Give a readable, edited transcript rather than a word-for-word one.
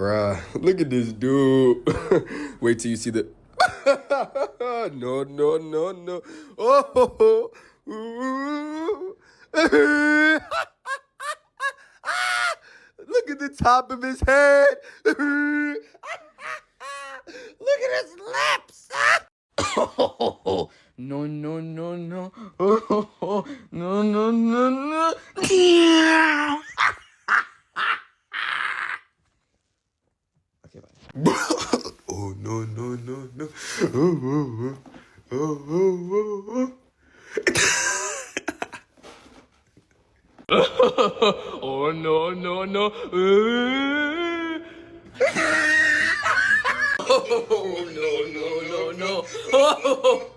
Bruh, look at this dude. Wait till you see the. No, no, no, no. Oh, ooh. Look at the top of his head. Look at his lips. No, no, no, no. No, no, no, no. Okay, bye. Oh, no, no, no, no. Oh, oh, oh, oh, oh. Oh, no, no, no. Oh, no, no, no, no.